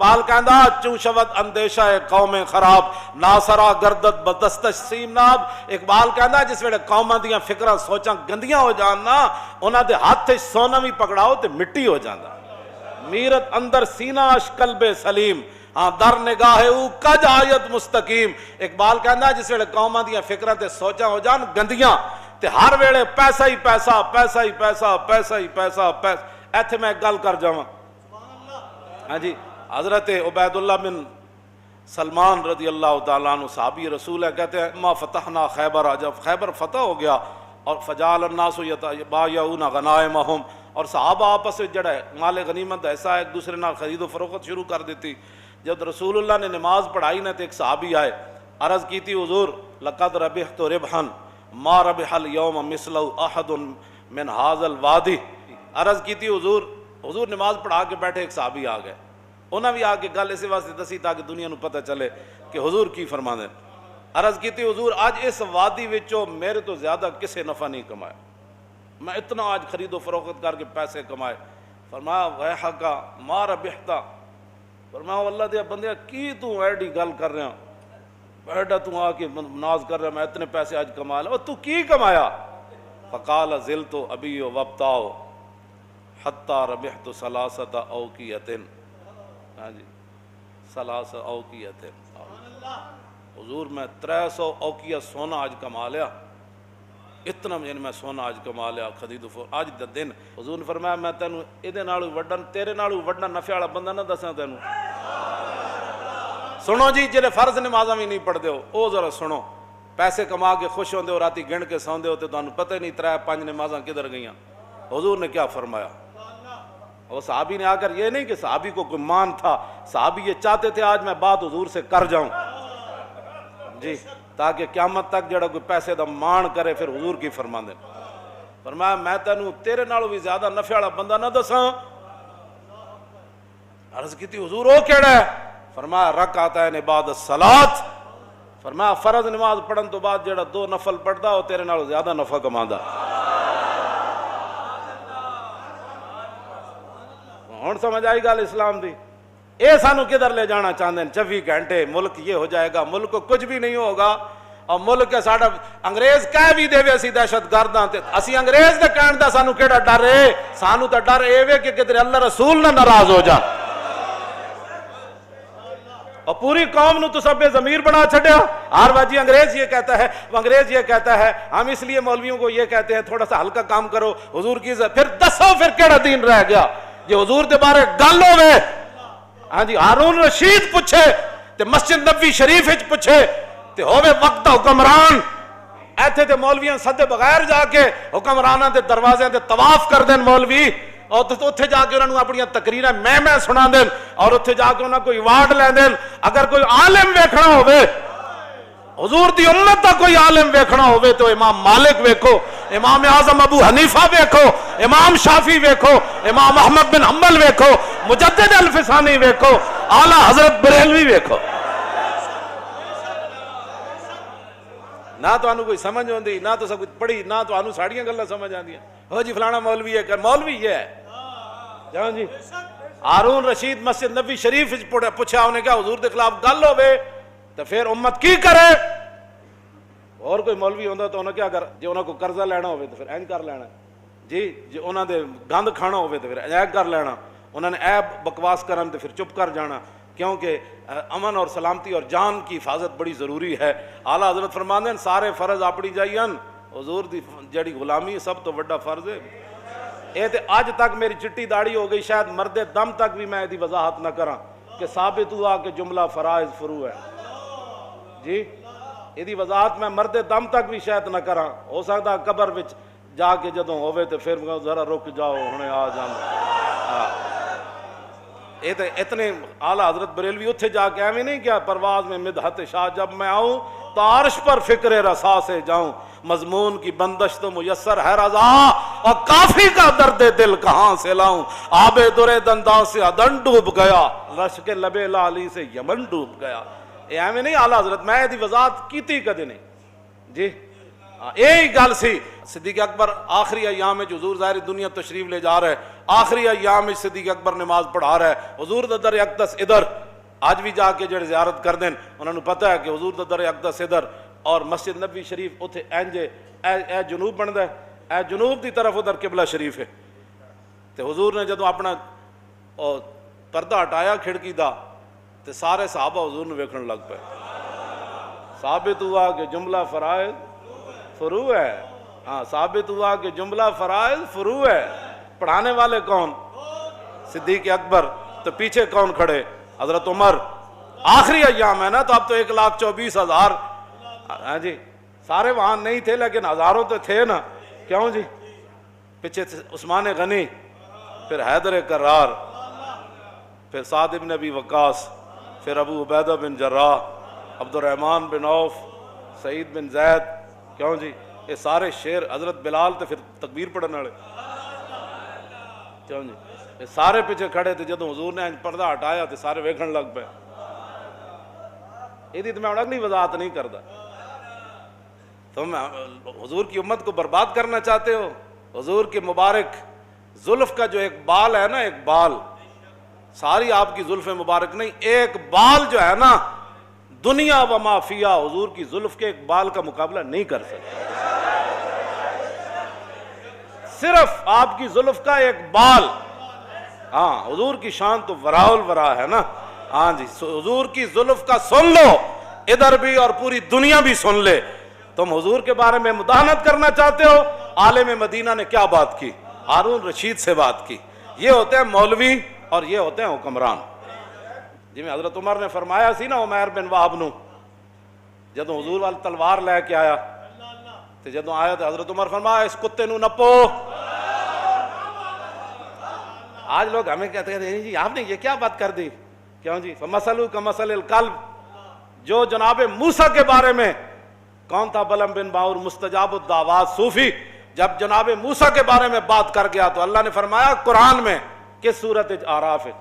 اقبال کہندا چوں شود اندیشہ قوم خراب ناسرا گردت بدستش سیم ناب. اقبال کہندا جس ویلے قوماں دیاں فکراں سوچاں گندیاں ہو جان نا انہاں دے ہاتھ وچ سونا بھی پکڑاؤ تے مٹی ہو جاندا. میرت اندر سینہ اش قلب سلیم ہاں در نگاہ او کج آیت مستقیم. اقبال کہندا جس ویلے قوماں دیاں فکراں تے سوچاں ہو جان گندیاں تے ہر ویلے پیسہ ہی پیسہ پیسہ ہی پیسہ پیسہ ہی پیسہ پیسہ. ایتھے میں گل کر جاواں. ہاں جی حضرت عبید اللہ بن سلمان رضی اللہ تعالیٰ عنہ صحابی رسول ہے. کہتے ہیں ما فتحنا خیبر، جب خیبر فتح ہو گیا اور فجعل الناس یتبایعون غنائمہم اور صحابہ آپس میں جڑا ہے مال غنیمت ایسا ایک دوسرے نال خرید و فروخت شروع کر دیتی. جب رسول اللہ نے نماز پڑھائی نا تو ایک صحابی آئے عرض کی تھی حضور لقد ربحت ربحا ما ربح اليوم مثلہ احد من هذا الوادی. عرض کی تھی حضور نماز پڑھا کے بیٹھے ایک صحابی آ گئے. انہاں بھی آ کے گل اسی واسطے دسی تاکہ دنیا نو پتہ چلے کہ حضور کی فرماندے. عرض کی تھی حضور آج اس وادی وچوں میرے تو زیادہ کسے نفع نہیں کمایا، میں اتنا آج خرید و فروخت کر کے پیسے کمائے. فرمایا ویحک ما ربحتا. فرمایا اللہ دے بندیا کی تو ایڈی گل کر رہا بیٹا تو آ کے ناز کر رہا میں اتنے پیسے آج کما لیا تو کی کمایا. فقال زلت ابی وابتاؤ حتی ربحت ثلاثۃ اوقیۃ. ہاں جی ثلاث اوقیۃ. حضور میں 300 اوقیہ سونا آج کما لیا. اتنا یعنی میں سونا آج کما لیا خرید و فروخت آج دا دن. حضور نے فرمایا میں تینوں ایدے نالوں وڈن تیرے نالوں وڈنا نفع والا بندہ نہ دساں تینوں. سنو جی جڑے فرض نمازاں بھی نہیں پڑھتے ہو او ذرا سنو. پیسے کما کے خوش ہوندے ہو رات گن کے سوندے ہو تے تانوں پتہ ہی نہیں 3-5 نمازاں کدھر گئیاں. حضور نے کیا فرمایا. اور صحابی نے آ کر یہ نہیں کہ صحابی کو کوئی مان تھا، صحابی یہ چاہتے تھے آج میں بات حضور سے کر جاؤں جی تاکہ قیامت تک جڑا کوئی پیسے دا مان کرے پھر حضور کی فرما دے. فرمایا میں تینوں تیرے نالوں بھی زیادہ نفع والا بندہ نہ دساں. عرض کی تھی حضور او کیڑا ہے. فرمایا رکعتین بعد الصلاۃ. فرمایا فرض نماز پڑھن تو بعد جڑا 2 نفل پڑھدا او تیرے نالوں زیادہ نفع کماندا. ہن سمجھ آئی گل اسلام دی. اے سانو کدھر لے جانا چاہتے ہیں 24 گھنٹے ملک یہ ہو جائے گا ملک کو کچھ بھی نہیں ہوگا. اور ملک کے ساڈا انگریز کہہ بھی دے اسی دہشت گرد ہاں تے اسی انگریز دے کہن دا سانو کیڑا ڈر ہے. سانو تے ڈر اے وے کہ کدھر اللہ رسول نہ ناراض ہو جان. اور پوری قوم نو تو سب ضمیر بنا چھڈیا. ہر واجی انگریز یہ کہتا ہے وہ انگریز یہ کہتا ہے ہم اس لیے مولویوں کو یہ کہتے ہیں تھوڑا سا ہلکا کام کرو حضور کی پھر دسو پھر کیڑا دین رہ گیا جی حضور دے بارے گل ہوے. ہاں جی ہارون رشید پوچھے تے مسجد نبوی شریف وچ پوچھے تے ہوے وقت حکمران ایتھے تے مولویاں سدے بغیر جا کے حکمراناں دے دروازے تے طواف کر دین مولوی اور اتھے جا کے انہاں نوں اپنی تقریراں میں سنا دین اور اتھے جا کے انہاں کوئی ایوارڈ لے دین. اگر کوئی عالم ویکھنا ہوے حضور دی امت دا کوئی عالم ویکھنا ہوے تو امام مالک ویکھو، امام اعظم ابو حنیفہ ویکھو، امام شافعی ویکھو، امام احمد بن حنبل ویکھو، مجدد الفسانی ویکھو، اعلیٰ حضرت بریلوی ویکھو. نہ تو انہوں کوئی سمجھ ہوندی نہ تو سب کچھ پڑھی نہ تو انہوں ساڑیاں گلہ سمجھ آندیاں. ہو جی فلانا مولوی ہے کر مولوی یہ ہے جان جی. ہارون رشید مسجد نبوی شریف پوچھا انہیں کیا حضور دے خلاف گل ہوے تو پھر امت کی کرے. اور کوئی مولوی ہوندا تو انہوں کیا کر جی انہوں کو قرضہ لینا ہوئے تو پھر این کر لینا جی جی انہوں دے گند کھانا ہوئے تو پھر این کر لینا. انہوں نے عیب بکواس کرن تو پھر چپ کر جانا کیونکہ امن اور سلامتی اور جان کی حفاظت بڑی ضروری ہے. اعلیٰ حضرت فرماندے ہیں سارے فرض اپنی جائین حضور دی جڑی غلامی سب تو بڑا فرض ہے. اے تے آج تک میری چٹی داڑھی ہو گئی شاید مرد دم تک بھی میں دی وضاحت نہ کراں کہ ثابت ہوا کہ جملہ فرائض فرو ہے جی. یہ وضاحت میں مرد دم تک بھی شاید نہ کراں. ہو سکتا قبر وچ جا کے جدوں ہوئے تو پھر ذرا رک جاؤ ہنے آ جانا. یہ تو اتنے اعلیٰ حضرت بریلوی اتھے جا کے ایویں نہیں کیا پرواز میں مدحت شاہ جب میں آؤں تو عرش پر فکر رسا سے جاؤں مضمون کی بندش تو میسر ہے رضا اور کافی کا درد دل کہاں سے لاؤں. آب در دنداں سے عدن ڈوب گیا رش کے لبے لالی سے یمن ڈوب گیا. ایویں نہیں اعلیٰ حضرت میں دی وضاحت کیتی کدے نہیں جی. یہی گل سی صدیق اکبر آخری ایام میں حضور ظاہر دنیا تشریف لے جا رہا ہے، آخری ایام میں صدیق اکبر نماز پڑھا رہا ہے، حضور دا در اقدس ادھر، آج بھی جا کے جڑے زیارت کر دیں انہوں نے پتہ ہے کہ حضور دا در اقدس ادھر اور مسجد نبی شریف اتھے اینجے اے جنوب بندا ہے، اے جنوب دی طرف ادھر قبلہ شریف ہے۔ تے حضور نے جدوں اپنا پردہ ہٹایا کھڑکی دا تے سارے صحابہ حضور نے ویکھن لگ پے، ثابت ہوا کہ جملہ فرائض فروع ہے، ہاں ثابت ہوا کہ جملہ فرائض فروع ہے۔ پڑھانے والے کون؟ صدیق اکبر، تو پیچھے کون کھڑے؟ حضرت عمر۔ آخری ایام ہے نا، تو اب تو 1,24,000 ہاں جی سارے وہاں نہیں تھے لیکن ہزاروں تو تھے نا، کیوں جی؟ پیچھے عثمان غنی، پھر حیدر کرار، پھر سعد بن ابی وقاص، پھر ابو عبیدہ بن جراح، عبد الرحمن بن عوف، سعید بن زید، کیوں جی؟ یہ سارے شیر، حضرت بلال تو پھر تکبیر پڑھنے والے، کیوں جی؟ یہ سارے پیچھے کھڑے تھے، جدوں حضور نے پردہ ہٹایا تو سارے ویکھن لگ پے۔ یہ تو میں اگلی وضاحت نہیں کرتا، تم حضور کی امت کو برباد کرنا چاہتے ہو؟ حضور کے مبارک زلف کا جو ایک بال ہے نا، ایک بال، ساری آپ کی زلف مبارک نہیں، ایک بال جو ہے نا، دنیا و ما فیہا حضور کی زلف کے ایک بال کا مقابلہ نہیں کر سکتے۔ صرف آپ کی زلف کا ایک بال، ہاں حضور کی شان تو وراء الورا ہے نا، ہاں جی حضور کی زلف کا سن لو، ادھر بھی اور پوری دنیا بھی سن لے۔ تم حضور کے بارے میں مداحنت کرنا چاہتے ہو؟ عالم مدینہ نے کیا بات کی؟ ہارون رشید سے بات کی۔ یہ ہوتے ہیں مولوی اور یہ ہوتے ہیں حکمران۔ جی میں حضرت عمر نے فرمایا سی نا عمیر بن وہب نو، جدوں حضور والی تلوار لے کے آیا تو جدوں آیا تو حضرت عمر فرمایا اس کتے نو نپو۔ آج لوگ ہمیں کہتے ہیں جی آپ نے یہ کیا بات کر دی، کیوں جی؟ فمثلہ کمثل الکلب، جو جناب موسیٰ کے بارے میں کون تھا؟ بلم بن باور مستجاب الدعوات صوفی، جب جناب موسیٰ کے بارے میں بات کر گیا تو اللہ نے فرمایا قرآن میں کس سورت اعراف ہے،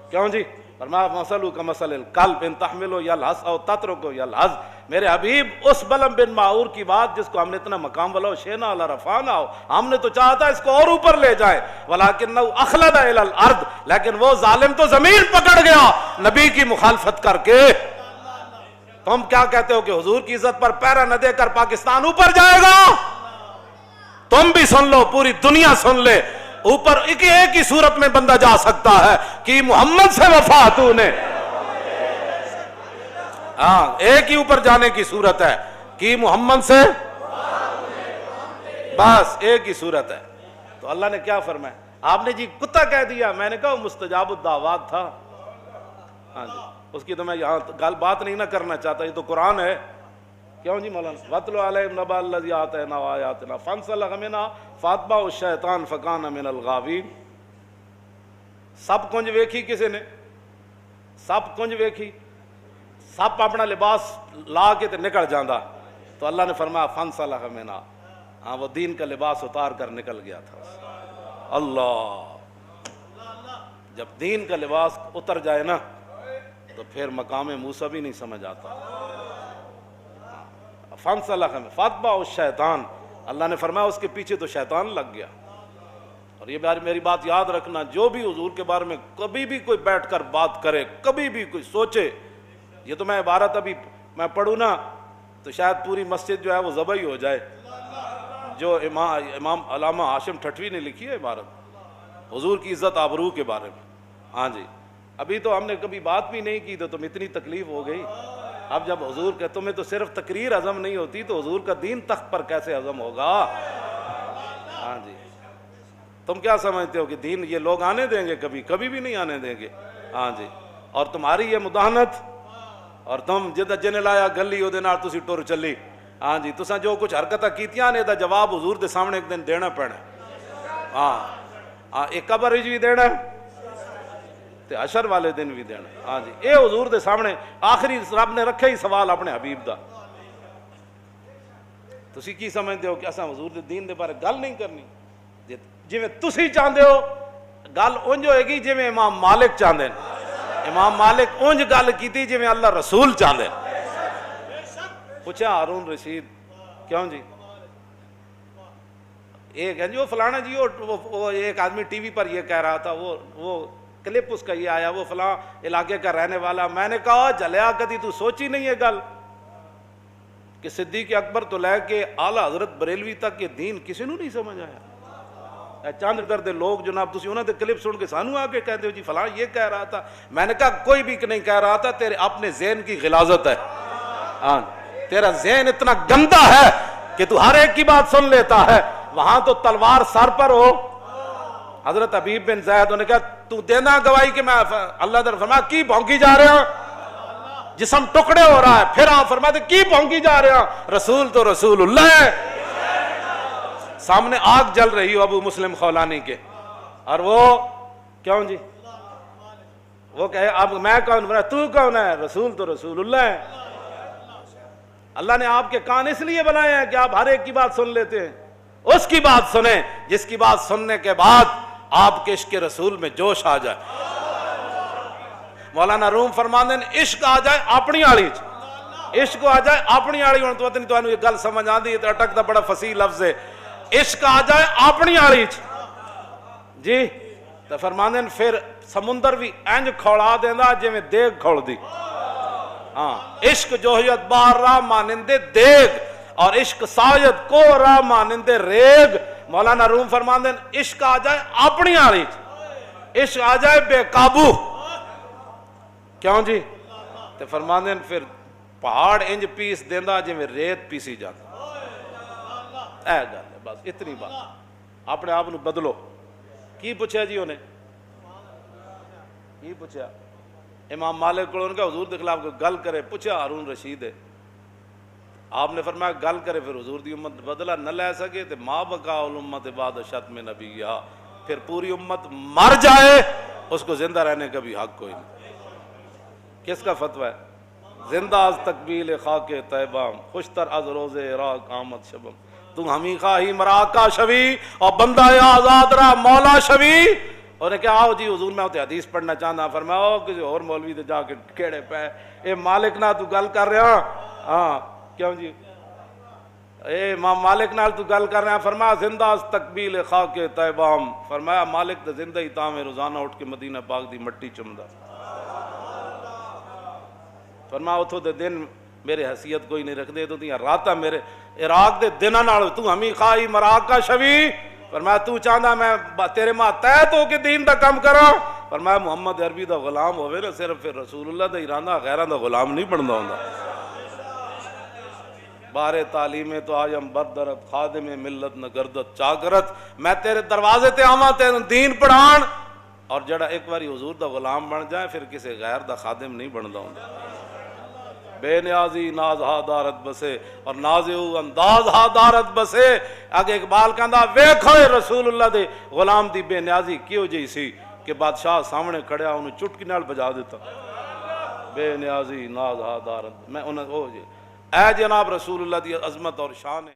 کیوں جی؟ فرمایا مثلہ کمثل الکلب ان تحمل یلہث او تترک یلہث۔ میرے حبیب اس بلم بن باور کی بات جس کو ہم نے اتنا مقام والا شینا علی رفعنا ہو، ہم نے تو چاہا تھا اس کو اور اوپر لے جائے، ولکنہ اخلد الی الارض، لیکن وہ ظالم تو زمین پکڑ گیا نبی کی مخالفت کر کے۔ تم کیا کہتے ہو کہ حضور کی عزت پر پیرا نہ دے کر پاکستان اوپر جائے گا؟ تم بھی سن لو، پوری دنیا سن لے، اوپر ایک ہی صورت میں بندہ جا سکتا ہے کہ محمد سے وفا تو نے، ہاں ایک ہی اوپر جانے کی صورت ہے کہ محمد سے، بس ایک ہی صورت ہے۔ تو اللہ نے کیا فرمایا؟ آپ نے جی کتا کہہ دیا، میں نے کہا مستجاب الدعوات تھا، ہاں جی اس کی تو میں یہاں گل بات نہیں نہ کرنا چاہتا، یہ تو قرآن ہے، کیوں جی مولانا؟ وَاتْلُ عَلَيْهِمْ نَبَأَ الَّذِي آتَيْنَاهُ آيَاتِنَا فَانسَلَخَ مِنْهَا فَأَتْبَعَهُ الشَّيْطَانُ فَكَانَ مِنَ الْغَاوِينَ۔ سب کنج ویکھی کسی نے، سب کنج ویکھی، سب اپنا لباس لا کے تے نکل جاندا، تو اللہ نے فرمایا فَانسَلَخَ مِنْهَا، ہاں وہ دین کا لباس اتار کر نکل گیا تھا۔ اللہ، جب دین کا لباس اتر جائے نا تو پھر مقام موسیٰ بھی نہیں سمجھ آتا۔ فَانسَلَخَ فَأَتْبَعَهُ الشَّيْطَانُ، اللہ نے فرمایا اس کے پیچھے تو شیطان لگ گیا۔ اور یہ میری بات یاد رکھنا، جو بھی حضور کے بارے میں کبھی بھی کوئی بیٹھ کر بات کرے، کبھی بھی کوئی سوچے، یہ تو میں عبارت ابھی میں پڑھوں نا تو شاید پوری مسجد جو ہے وہ ذبح ہی ہو جائے، جو امام علامہ ہاشم ٹھٹوی نے لکھی ہے عبارت حضور کی عزت آبرو کے بارے میں، ہاں جی ابھی تو ہم نے کبھی بات بھی نہیں کی تو تم اتنی تکلیف ہو گئی، اب جب حضور کہ تمہیں تو صرف تقریر ہضم نہیں ہوتی تو حضور کا دین تخت پر کیسے ہضم ہوگا؟ ہاں جی تم کیا سمجھتے ہو کہ دین یہ لوگ آنے دیں گے؟ کبھی کبھی بھی نہیں آنے دیں گے، ہاں جی۔ اور تمہاری یہ مداحنت، اور تم جن لایا گلی وہ تسی ٹر چلی، ہاں جی تساں جو کچھ حرکتاں کیتیاں نے دا جواب حضور دے سامنے ایک دن دینا پینا، ہاں ایک قبر وچ بھی دینا تے حشر والے دن بھی دینا، ہاں جی اے حضور دے سامنے آخری رب نے رکھے ہی سوال اپنے حبیب دا۔ تسی کی سمجھتے ہو کہ اساں حضور دے دین دے بارے گل نہیں کرنی؟ جویں تسی چاہندے ہو گل اونج ہوئے گی جویں امام مالک چاہندے ہیں، امام مالک اونج گل کیتی جویں اللہ رسول چاہندے ہیں۔ پوچھا ہارون رشید، کیوں جی ایک ہے جی وہ فلانا جی وہ ایک آدمی ٹی وی پر یہ کہہ رہا تھا، وہ کلپ اس کا یہ آیا، وہ فلاں علاقے کا رہنے والا. میں نے کہا جلیا کدی تو سوچی نہیں ہے گل کہ صدیق اکبر تو لے کے اعلیٰ حضرت بریلوی تک یہ دین کسی نو نہیں سمجھ آیا. چند درد لوگ جناب تسی انہوں نے کلپ سن کے سانو آ کے کہتے ہو جی فلاں یہ کہہ رہا تھا. میں نے کہا کوئی بھی نہیں کہہ رہا تھا، تیرے اپنے ذہن کی غلاظت ہے. ہاں تیرا ذہن اتنا گندا ہے کہ تو ہر ایک کی بات سن لیتا ہے. وہاں تو تلوار سر پر ہو. حضرت حبیب بن زید نے کہا تو دینا گواہی کہ میں اللہ تعالیٰ فرمایا کی بھونکی جا رہے ہیں، جسم ٹکڑے ہو رہا ہے. پھر آپ فرماتے کی بھونکی جا رہے ہیں، رسول تو رسول اللہ ہے. سامنے آگ جل رہی ہو ابو مسلم خولانی کے، اور وہ کیوں جی وہ کہے اب میں کون، تو کون ہے، رسول تو رسول اللہ ہے. اللہ نے آپ کے کان اس لیے بنائے ہیں کہ آپ ہر ایک کی بات سن لیتے ہیں. اس کی بات سنیں جس کی بات سننے کے بعد آپ کے عشق رسول میں جوش آ جائے. مولانا روم فرماندے نے عشق آ جائے اپنی آڑی چ، عشق آ جائے اپنی آڑی. ہوں تو پتہ نہیں یہ گل سمجھ آندی ہے، تو اٹک دا بڑا فصیح لفظ ہے. عشق آ جائے اپنی آڑی چ جی تو فرماندے نے پھر سمندر بھی انج کھوڑا دینا جی میں دیگ کھوڑ دی. ہاں عشق جوہیت بار راہ مانندے دیگ، اور عشق ساید کو راہ مانندے ریگ. مولانا روم فرماندے نے عشق آ جائے اپنی آڑی چ، عشق آ جائے بے قابو. کیوں جی تو فرماندے نے پھر پہاڑ انج پیس دینا جی میں ریت پیسی جاتا. اے گل ہے بس اتنی بات. اپنے آپ نو بدلو. کی پوچھا جی انہیں کی پوچھا؟ امام مالک کو ان کا حضور کے خلاف گل کرے، پوچھا ہارون رشید ہے. آپ نے فرمایا گل کرے پھر حضور دی امت بدلہ نہ لے سکے تو ما بقا الامت بعد شتم نبیہا، پھر پوری امت مر جائے اس کو زندہ رہنے کا بھی حق کوئی نہیں. کس کا فتویٰ ہے؟ زندہ از تقبیل خاک طیبہ، خوشتر از روز عراق آمد شبم. تم ہمیں خواہی مراکہ شوی اور بندہ آزاد رہا مولا شوی. اور نے کہا آؤ جی حضور میں ہوتے حدیث پڑھنا چاہتا. فرمایا او کسی اور مولوی دے جا کے کیڑے پہ اے مالک نہ تو گل کر رہا. ہاں کیوں جی اے امام مالک نال تو گل کر رہے ہیں. فرمایا زندہ از تقبیل خاک طیبام. فرمایا مالک تو زندہ ہی تاں میں روزانہ اٹھ کے مدینہ پاک دی مٹی چمدا. فرمایا اتھو دے دن میرے حیثیت کوئی نہیں رکھ دے تو تیاں راتا میرے عراق دے دنہ نال تو ہمیں خواہی مراکہ شوی. فرمایا تو چاہنا میں تیرے ماں تیت ہو کے دین دا کم کرا. فرمایا محمد عربی دا غلام ہوئے نا صرف پھر رسول اللہ دا ایرانہ غیران دا غلام نہیں بندا ہوندا. بارے تعلیم تو آیم بردرت خادم ملت نہ گردت چاکرت. میں تیرے دروازے تے آواں تیرے دین پڑھان، اور جڑا ایک باری حضور دا غلام بن جائے پھر کسی غیر دا خادم نہیں بندا ہوندا. بے نیازی ناز ہا دارت بسے اور نازو انداز ہا دارت بسے. اگے اقبال کہندا ویکھو رسول اللہ دے غلام دی بے نیازی کیوں جی سی کہ بادشاہ سامنے کھڑیا انہوں چٹکی نال بجا دیتا. بے نیازی ناز ہا دارت. میں انہوں اے جناب رسول اللہ دی عظمت اور شان ہے.